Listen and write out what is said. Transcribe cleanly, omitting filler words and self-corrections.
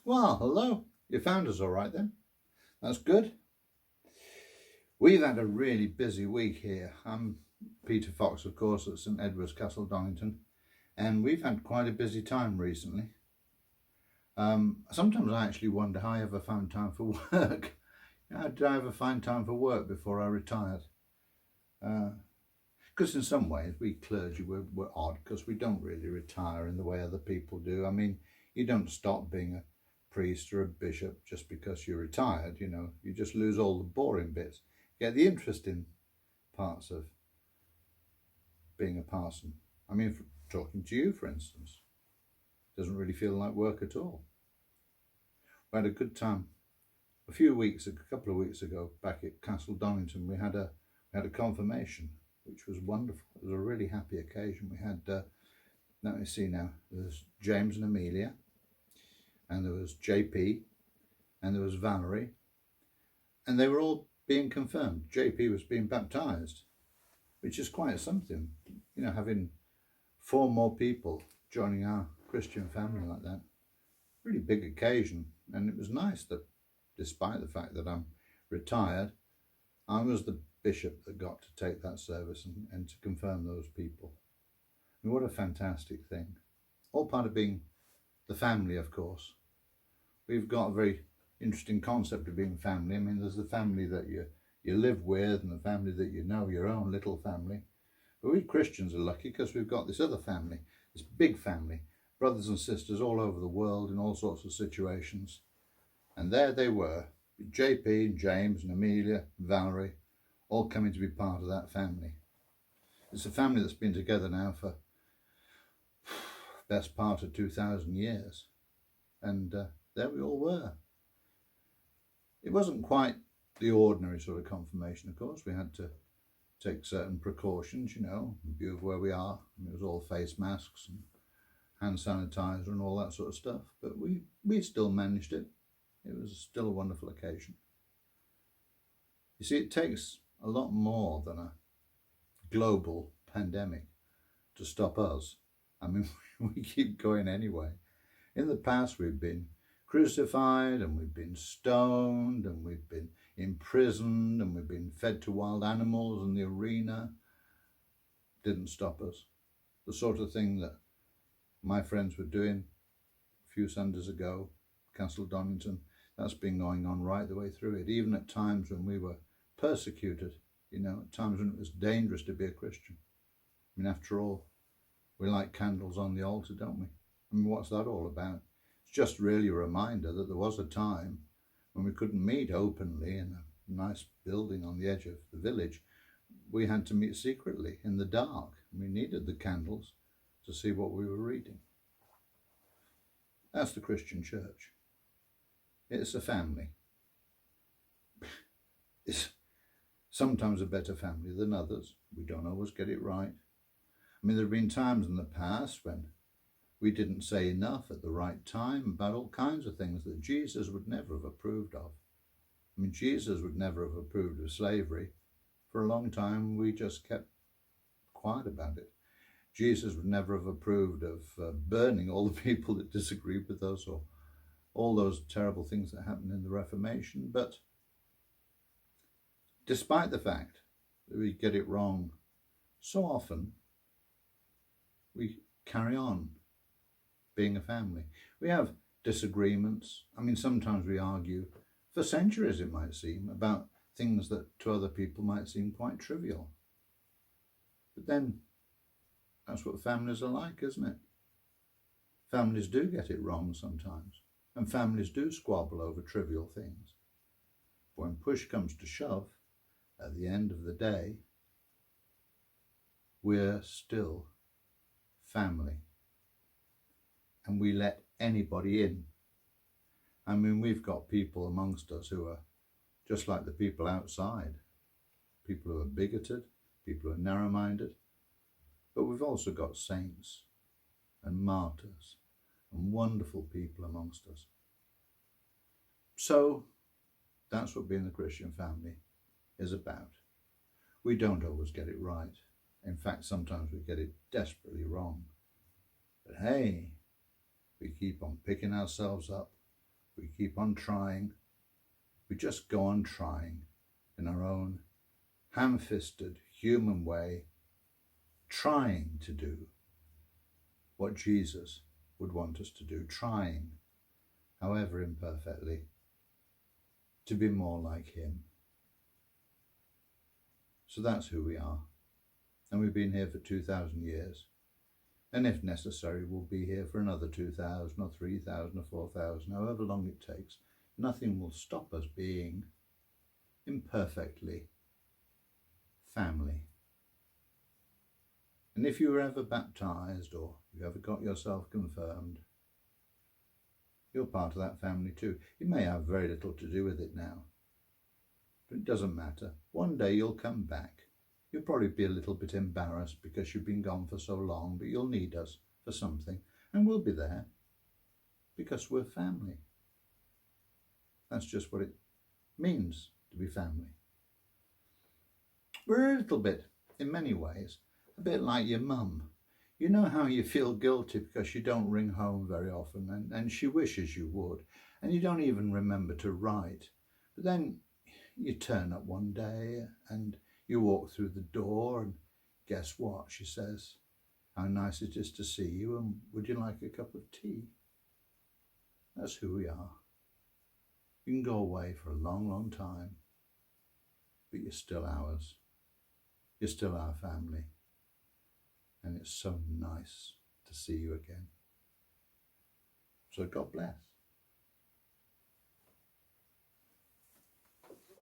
Well, hello. You found us all right then. That's good. We've had a really busy week here. I'm Peter Fox, of course, at St Edward's Castle Donington, and we've had quite a busy time recently. Sometimes I actually wonder how I ever found time for work. How did I ever find time for work before I retired? Because in some ways we clergy were odd because we don't really retire in the way other people do. I mean, you don't stop being a priest or a bishop just because you're retired, you just lose all the boring bits. Get the interesting parts of being a parson. I mean, talking to you, for instance, doesn't really feel like work at all. We had a good time. A couple of weeks ago, back at Castle Donington, we had a confirmation, which was wonderful. It was a really happy occasion. We had, let me see now, there's James and Amelia, and there was JP, and there was Valerie, and they were all being confirmed. JP was being baptized, which is quite something, having 4 more people joining our Christian family like that. Really big occasion, and it was nice that despite the fact that I'm retired, I was the bishop that got to take that service and to confirm those people. And what a fantastic thing. All part of being the family, of course. We've got a very interesting concept of being family. I mean, there's the family that you live with and the family that your own little family. But we Christians are lucky because we've got this other family, this big family, brothers and sisters all over the world in all sorts of situations. And there they were, JP and James and Amelia and Valerie, all coming to be part of that family. It's a family that's been together now for best part of 2,000 years. And there we all were. It wasn't quite the ordinary sort of confirmation, of course. We had to take certain precautions, in view of where we are. It was all face masks and hand sanitizer and all that sort of stuff. But we still managed it. It was still a wonderful occasion. You see, it takes a lot more than a global pandemic to stop us. I mean, we keep going anyway. In the past, we've been crucified and we've been stoned and we've been imprisoned and we've been fed to wild animals in the arena. Didn't stop us. The sort of thing that my friends were doing a few Sundays ago, Castle Donington, that's been going on right the way through it, even at times when we were persecuted, at times when it was dangerous to be a Christian. I mean, after all, we light candles on the altar, don't we? I mean, what's that all about? It's just really a reminder that there was a time when we couldn't meet openly in a nice building on the edge of the village. We had to meet secretly in the dark. We needed the candles to see what we were reading. That's the Christian church. It's a family. It's sometimes a better family than others. We don't always get it right. I mean, there have been times in the past when we didn't say enough at the right time about all kinds of things that Jesus would never have approved of. I mean, Jesus would never have approved of slavery. For a long time, we just kept quiet about it. Jesus would never have approved of burning all the people that disagreed with us or all those terrible things that happened in the Reformation. But despite the fact that we get it wrong so often, we carry on being a family. We have disagreements. I mean, sometimes we argue for centuries, it might seem, about things that to other people might seem quite trivial. But then that's what families are like, isn't it? Families do get it wrong sometimes, and families do squabble over trivial things. But when push comes to shove, at the end of the day, we're still family. And we let anybody in. I mean, we've got people amongst us who are just like the people outside. People who are bigoted, people who are narrow-minded. But we've also got saints and martyrs and wonderful people amongst us. So that's what being the Christian family is about. We don't always get it right. In fact, sometimes we get it desperately wrong. But hey, we keep on picking ourselves up, We keep on trying. We just go on trying in our own ham-fisted human way, trying to do what Jesus would want us to do, trying, however imperfectly, to be more like him. So that's who we are. And we've been here for 2,000 years. And if necessary, we'll be here for another 2,000 or 3,000 or 4,000, however long it takes. Nothing will stop us being imperfectly family. And if you were ever baptized or you ever got yourself confirmed, you're part of that family too. You may have very little to do with it now, but it doesn't matter. One day you'll come back. You'll probably be a little bit embarrassed because you've been gone for so long, but you'll need us for something, and we'll be there because we're family. That's just what it means to be family. We're a little bit, in many ways, a bit like your mum. You know how you feel guilty because you don't ring home very often, and she wishes you would, and you don't even remember to write. But then you turn up one day and you walk through the door, and guess what? She says, "How nice it is to see you, and would you like a cup of tea?" That's who we are. You can go away for a long, long time, but you're still ours. You're still our family. And it's so nice to see you again. So God bless.